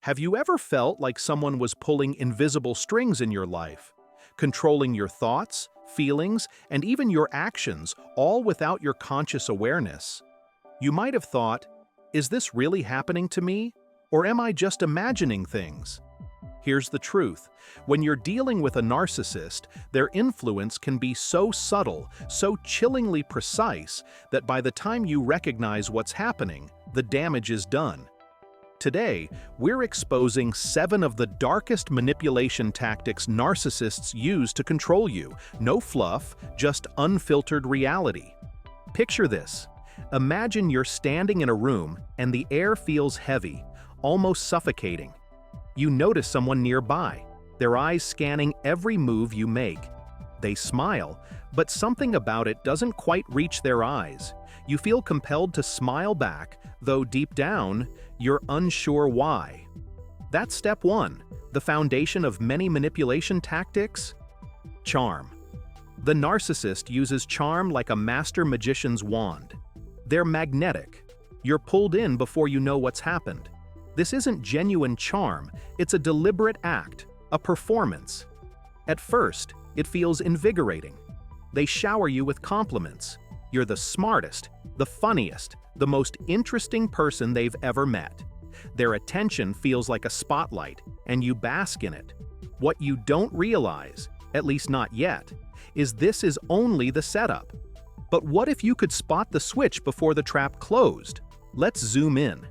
Have you ever felt like someone was pulling invisible strings in your life, controlling your thoughts, feelings, and even your actions, all without your conscious awareness? You might have thought, is this really happening to me? Or am I just imagining things? Here's the truth. When you're dealing with a narcissist, their influence can be so subtle, so chillingly precise, that by the time you recognize what's happening, the damage is done. Today, we're exposing 7 of the darkest manipulation tactics narcissists use to control you. No fluff, just unfiltered reality. Picture this. Imagine you're standing in a room and the air feels heavy, almost suffocating. You notice someone nearby, their eyes scanning every move you make. They smile, but something about it doesn't quite reach their eyes. You feel compelled to smile back, though deep down, you're unsure why. That's step 1, the foundation of many manipulation tactics: charm. The narcissist uses charm like a master magician's wand. They're magnetic. You're pulled in before you know what's happened. This isn't genuine charm, it's a deliberate act, a performance. At first, it feels invigorating. They shower you with compliments. You're the smartest, the funniest, the most interesting person they've ever met. Their attention feels like a spotlight, and you bask in it. What you don't realize, at least not yet, is this is only the setup. But what if you could spot the switch before the trap closed? Let's zoom in.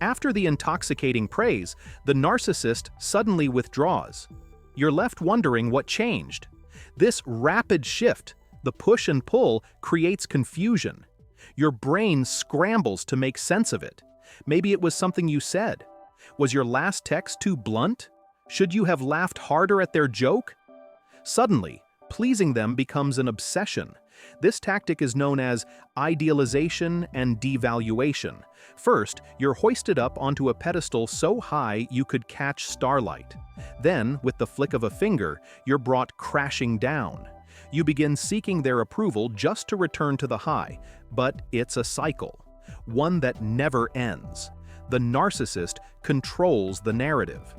After the intoxicating praise, the narcissist suddenly withdraws. You're left wondering what changed. This rapid shift, the push and pull, creates confusion. Your brain scrambles to make sense of it. Maybe it was something you said. Was your last text too blunt? Should you have laughed harder at their joke? Suddenly, pleasing them becomes an obsession. This tactic is known as idealization and devaluation. First, you're hoisted up onto a pedestal so high you could catch starlight. Then, with the flick of a finger, you're brought crashing down. You begin seeking their approval just to return to the high, but it's a cycle, one that never ends. The narcissist controls the narrative.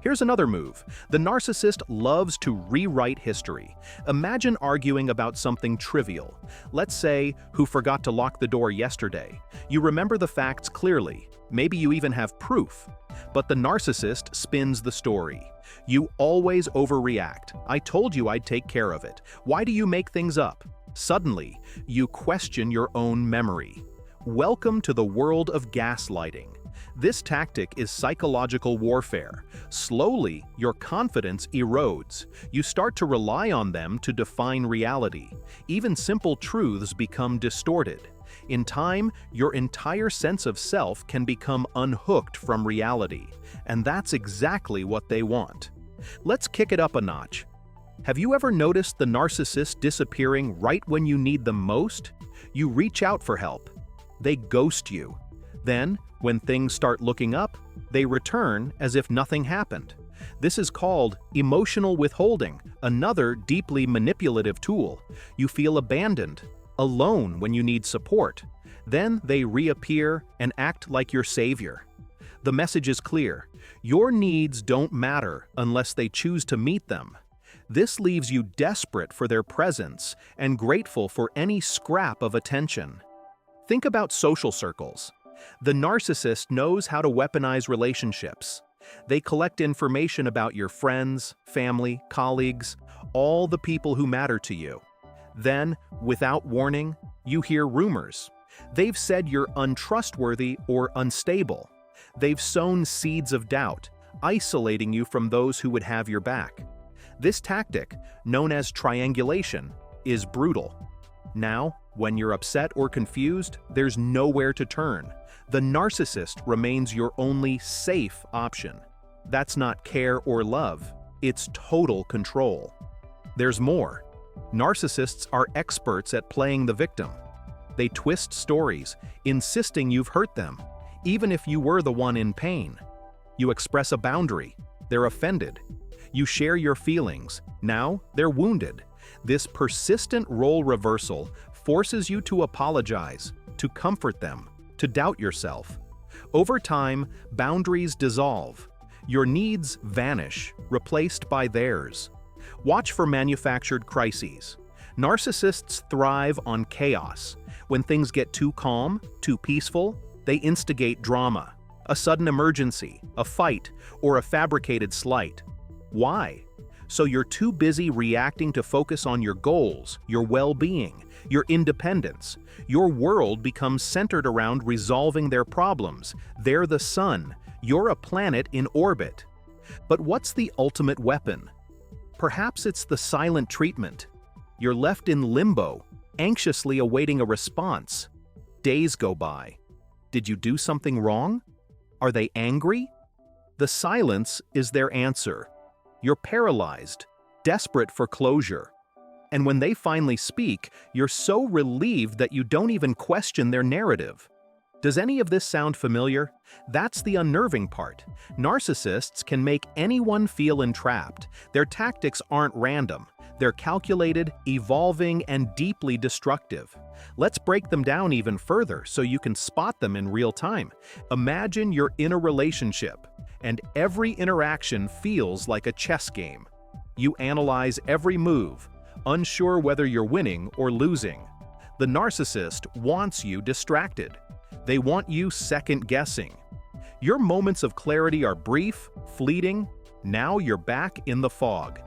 Here's another move. The narcissist loves to rewrite history. Imagine arguing about something trivial. Let's say, who forgot to lock the door yesterday. You remember the facts clearly. Maybe you even have proof. But the narcissist spins the story. You always overreact. I told you I'd take care of it. Why do you make things up? Suddenly, you question your own memory. Welcome to the world of gaslighting. This tactic is psychological warfare. Slowly, your confidence erodes. You start to rely on them to define reality. Even simple truths become distorted. In time, your entire sense of self can become unhooked from reality. And that's exactly what they want. Let's kick it up a notch. Have you ever noticed the narcissist disappearing right when you need them most? You reach out for help. They ghost you. Then, when things start looking up, they return as if nothing happened. This is called emotional withholding, another deeply manipulative tool. You feel abandoned, alone when you need support. Then they reappear and act like your savior. The message is clear. Your needs don't matter unless they choose to meet them. This leaves you desperate for their presence and grateful for any scrap of attention. Think about social circles. The narcissist knows how to weaponize relationships. They collect information about your friends, family, colleagues, all the people who matter to you. Then, without warning, you hear rumors. They've said you're untrustworthy or unstable. They've sown seeds of doubt, isolating you from those who would have your back. This tactic, known as triangulation, is brutal. Now, when you're upset or confused, there's nowhere to turn. The narcissist remains your only safe option. That's not care or love, it's total control. There's more. Narcissists are experts at playing the victim. They twist stories, insisting you've hurt them, even if you were the one in pain. You express a boundary, they're offended. You share your feelings, now they're wounded. This persistent role reversal forces you to apologize, to comfort them, to doubt yourself. Over time, boundaries dissolve. Your needs vanish, replaced by theirs. Watch for manufactured crises. Narcissists thrive on chaos. When things get too calm, too peaceful, they instigate drama, a sudden emergency, a fight, or a fabricated slight. Why? So you're too busy reacting to focus on your goals, your well-being, your independence. Your world becomes centered around resolving their problems. They're the sun. You're a planet in orbit. But what's the ultimate weapon? Perhaps it's the silent treatment. You're left in limbo, anxiously awaiting a response. Days go by. Did you do something wrong? Are they angry? The silence is their answer. You're paralyzed, desperate for closure. And when they finally speak, you're so relieved that you don't even question their narrative. Does any of this sound familiar? That's the unnerving part. Narcissists can make anyone feel entrapped. Their tactics aren't random. They're calculated, evolving, and deeply destructive. Let's break them down even further so you can spot them in real time. Imagine you're in a relationship, and every interaction feels like a chess game. You analyze every move, unsure whether you're winning or losing. The narcissist wants you distracted. They want you second-guessing. Your moments of clarity are brief, fleeting. Now you're back in the fog.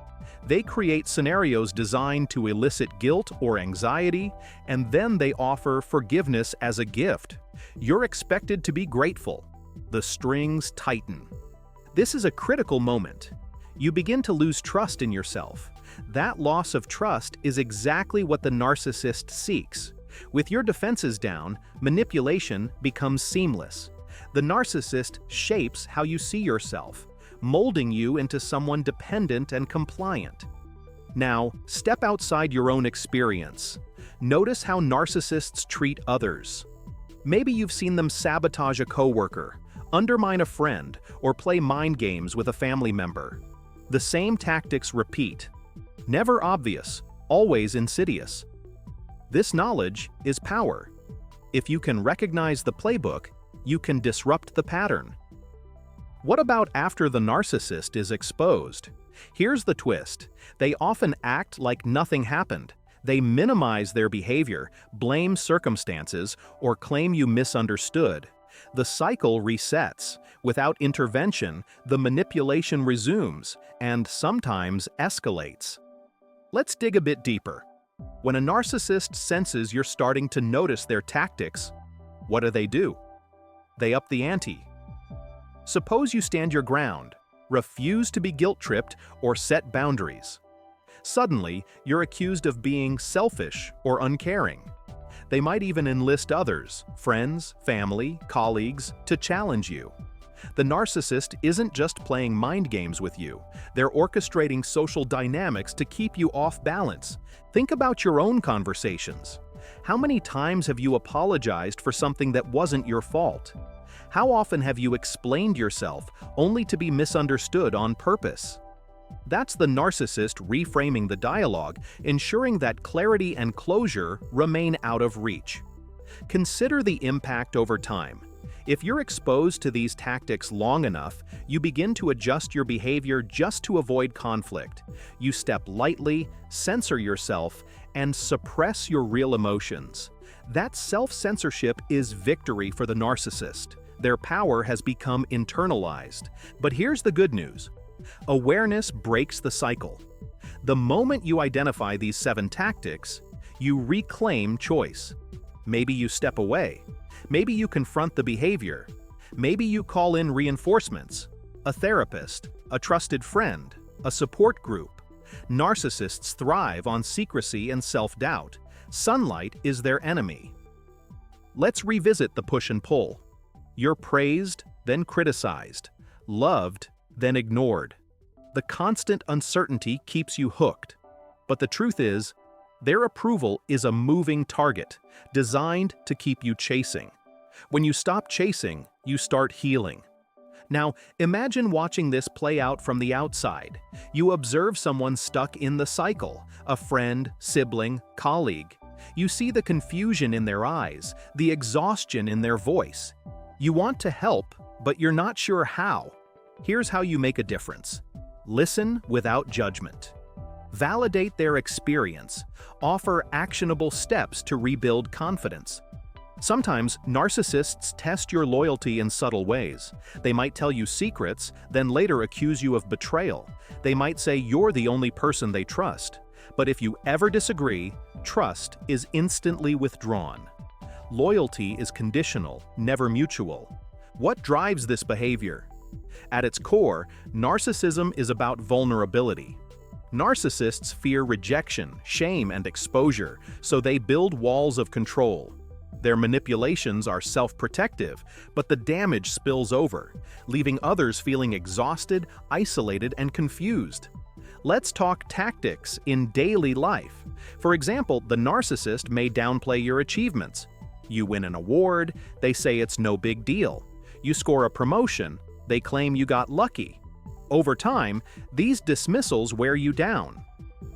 They create scenarios designed to elicit guilt or anxiety, and then they offer forgiveness as a gift. You're expected to be grateful. The strings tighten. This is a critical moment. You begin to lose trust in yourself. That loss of trust is exactly what the narcissist seeks. With your defenses down, manipulation becomes seamless. The narcissist shapes how you see yourself, molding you into someone dependent and compliant. Now, step outside your own experience. Notice how narcissists treat others. Maybe you've seen them sabotage a coworker, undermine a friend, or play mind games with a family member. The same tactics repeat. Never obvious, always insidious. This knowledge is power. If you can recognize the playbook, you can disrupt the pattern. What about after the narcissist is exposed? Here's the twist. They often act like nothing happened. They minimize their behavior, blame circumstances, or claim you misunderstood. The cycle resets. Without intervention, the manipulation resumes and sometimes escalates. Let's dig a bit deeper. When a narcissist senses you're starting to notice their tactics, what do? They up the ante. Suppose you stand your ground, refuse to be guilt-tripped, or set boundaries. Suddenly, you're accused of being selfish or uncaring. They might even enlist others, friends, family, colleagues, to challenge you. The narcissist isn't just playing mind games with you. They're orchestrating social dynamics to keep you off balance. Think about your own conversations. How many times have you apologized for something that wasn't your fault? How often have you explained yourself only to be misunderstood on purpose? That's the narcissist reframing the dialogue, ensuring that clarity and closure remain out of reach. Consider the impact over time. If you're exposed to these tactics long enough, you begin to adjust your behavior just to avoid conflict. You step lightly, censor yourself, and suppress your real emotions. That self-censorship is victory for the narcissist. Their power has become internalized. But here's the good news. Awareness breaks the cycle. The moment you identify these 7 tactics, you reclaim choice. Maybe you step away. Maybe you confront the behavior. Maybe you call in reinforcements, a therapist, a trusted friend, a support group. Narcissists thrive on secrecy and self-doubt. Sunlight is their enemy. Let's revisit the push and pull. You're praised, then criticized, loved, then ignored. The constant uncertainty keeps you hooked. But the truth is, their approval is a moving target, designed to keep you chasing. When you stop chasing, you start healing. Now, imagine watching this play out from the outside. You observe someone stuck in the cycle, a friend, sibling, colleague. You see the confusion in their eyes, the exhaustion in their voice. You want to help, but you're not sure how. Here's how you make a difference. Listen without judgment. Validate their experience. Offer actionable steps to rebuild confidence. Sometimes narcissists test your loyalty in subtle ways. They might tell you secrets, then later accuse you of betrayal. They might say you're the only person they trust. But if you ever disagree, trust is instantly withdrawn. Loyalty is conditional, never mutual. What drives this behavior? At its core, narcissism is about vulnerability. Narcissists fear rejection, shame, and exposure, so they build walls of control. Their manipulations are self-protective, but the damage spills over, leaving others feeling exhausted, isolated, and confused. Let's talk tactics in daily life. For example, the narcissist may downplay your achievements. You win an award, they say it's no big deal. You score a promotion, they claim you got lucky. Over time, these dismissals wear you down.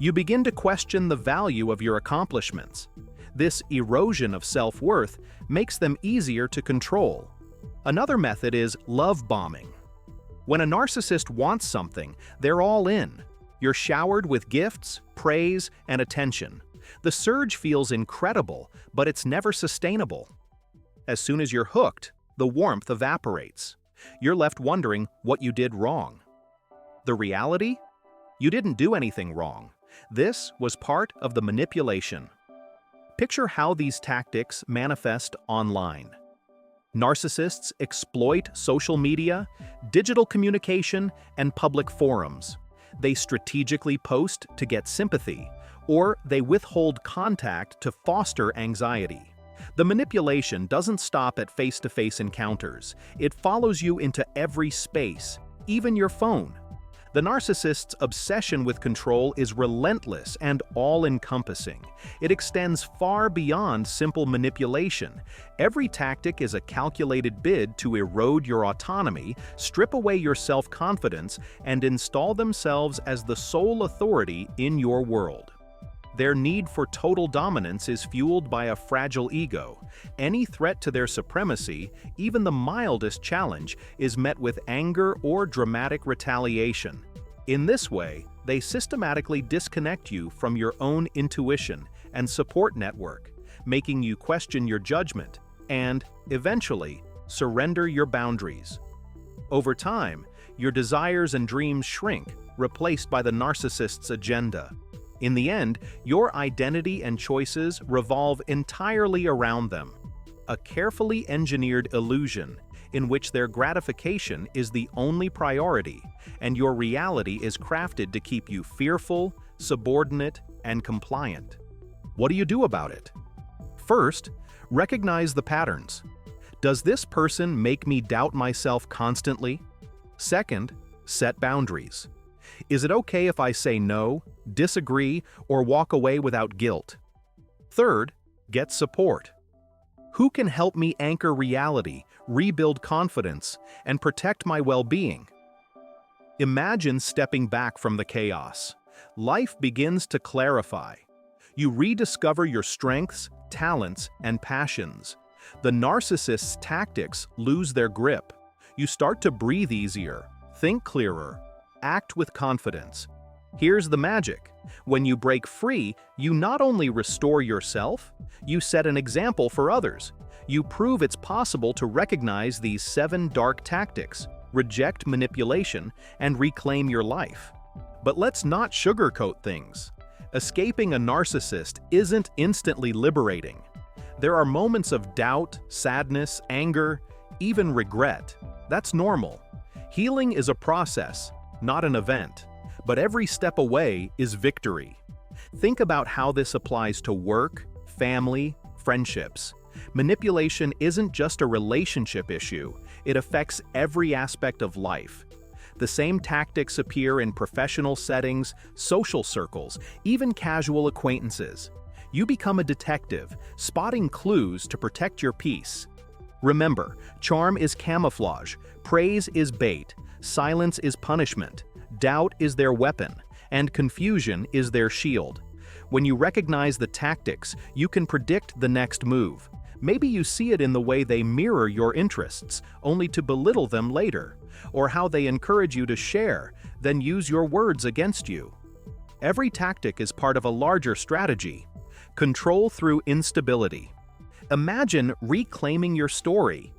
You begin to question the value of your accomplishments. This erosion of self-worth makes them easier to control. Another method is love bombing. When a narcissist wants something, they're all in. You're showered with gifts, praise, and attention. The surge feels incredible, but it's never sustainable. As soon as you're hooked, the warmth evaporates. You're left wondering what you did wrong. The reality? You didn't do anything wrong. This was part of the manipulation. Picture how these tactics manifest online. Narcissists exploit social media, digital communication, and public forums. They strategically post to get sympathy, or they withhold contact to foster anxiety. The manipulation doesn't stop at face-to-face encounters. It follows you into every space, even your phone. The narcissist's obsession with control is relentless and all-encompassing. It extends far beyond simple manipulation. Every tactic is a calculated bid to erode your autonomy, strip away your self-confidence, and install themselves as the sole authority in your world. Their need for total dominance is fueled by a fragile ego. Any threat to their supremacy, even the mildest challenge, is met with anger or dramatic retaliation. In this way, they systematically disconnect you from your own intuition and support network, making you question your judgment and, eventually, surrender your boundaries. Over time, your desires and dreams shrink, replaced by the narcissist's agenda. In the end, your identity and choices revolve entirely around them. A carefully engineered illusion in which their gratification is the only priority, and your reality is crafted to keep you fearful, subordinate, and compliant. What do you do about it? First, recognize the patterns. Does this person make me doubt myself constantly? Second, set boundaries. Is it okay if I say no, disagree, or walk away without guilt? Third, get support. Who can help me anchor reality, rebuild confidence, and protect my well-being? Imagine stepping back from the chaos. Life begins to clarify. You rediscover your strengths, talents, and passions. The narcissist's tactics lose their grip. You start to breathe easier, think clearer, act with confidence. Here's the magic. When you break free, you not only restore yourself, you set an example for others. You prove it's possible to recognize these 7 dark tactics, reject manipulation, and reclaim your life. But let's not sugarcoat things. Escaping a narcissist isn't instantly liberating. There are moments of doubt, sadness, anger, even regret. That's normal. Healing is a process, not an event, but every step away is victory. Think about how this applies to work, family, friendships. Manipulation isn't just a relationship issue, it affects every aspect of life. The same tactics appear in professional settings, social circles, even casual acquaintances. You become a detective, spotting clues to protect your peace. Remember, charm is camouflage, praise is bait, silence is punishment, doubt is their weapon, and confusion is their shield. When you recognize the tactics, you can predict the next move. Maybe you see it in the way they mirror your interests, only to belittle them later, or how they encourage you to share, then use your words against you. Every tactic is part of a larger strategy. Control through instability. Imagine reclaiming your story.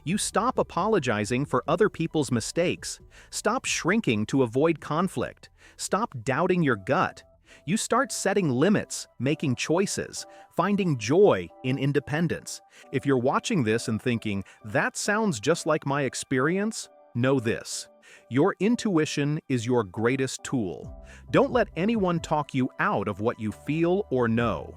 You stop apologizing for other people's mistakes. Stop shrinking to avoid conflict. Stop doubting your gut. You start setting limits, making choices, finding joy in independence. If you're watching this and thinking, that sounds just like my experience, know this. Your intuition is your greatest tool. Don't let anyone talk you out of what you feel or know.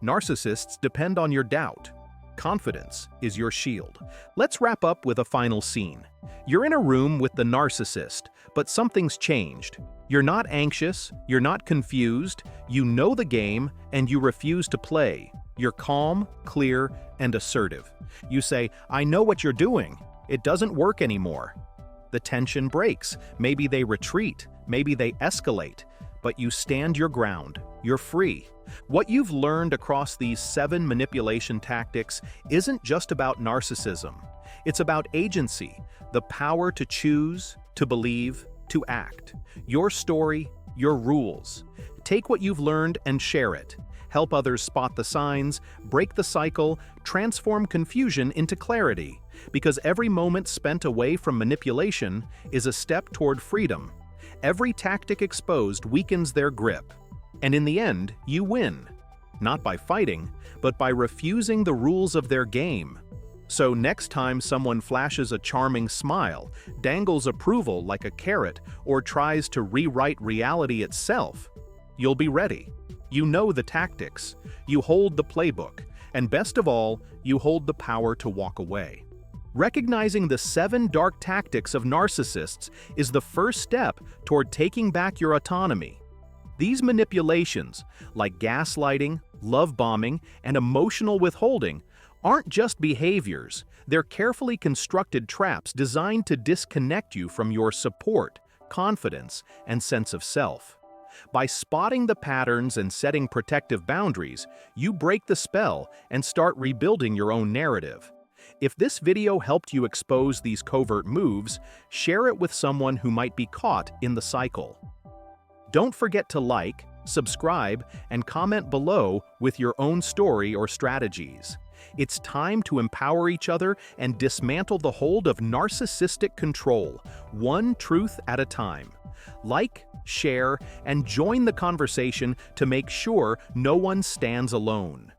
Narcissists depend on your doubt. Confidence is your shield. Let's wrap up with a final scene. You're in a room with the narcissist, but something's changed. You're not anxious, you're not confused, you know the game, and you refuse to play. You're calm, clear, and assertive. You say, "I know what you're doing. It doesn't work anymore." The tension breaks. Maybe they retreat, maybe they escalate, but you stand your ground. You're free. What you've learned across these 7 manipulation tactics isn't just about narcissism. It's about agency, the power to choose, to believe, to act. Your story, your rules. Take what you've learned and share it. Help others spot the signs, break the cycle, transform confusion into clarity. Because every moment spent away from manipulation is a step toward freedom. Every tactic exposed weakens their grip. And in the end, you win. Not by fighting, but by refusing the rules of their game. So next time someone flashes a charming smile, dangles approval like a carrot, or tries to rewrite reality itself, you'll be ready. You know the tactics, you hold the playbook, and best of all, you hold the power to walk away. Recognizing the 7 dark tactics of narcissists is the first step toward taking back your autonomy. These manipulations, like gaslighting, love bombing, and emotional withholding, aren't just behaviors, they're carefully constructed traps designed to disconnect you from your support, confidence, and sense of self. By spotting the patterns and setting protective boundaries, you break the spell and start rebuilding your own narrative. If this video helped you expose these covert moves, share it with someone who might be caught in the cycle. Don't forget to like, subscribe, and comment below with your own story or strategies. It's time to empower each other and dismantle the hold of narcissistic control, one truth at a time. Like, share, and join the conversation to make sure no one stands alone.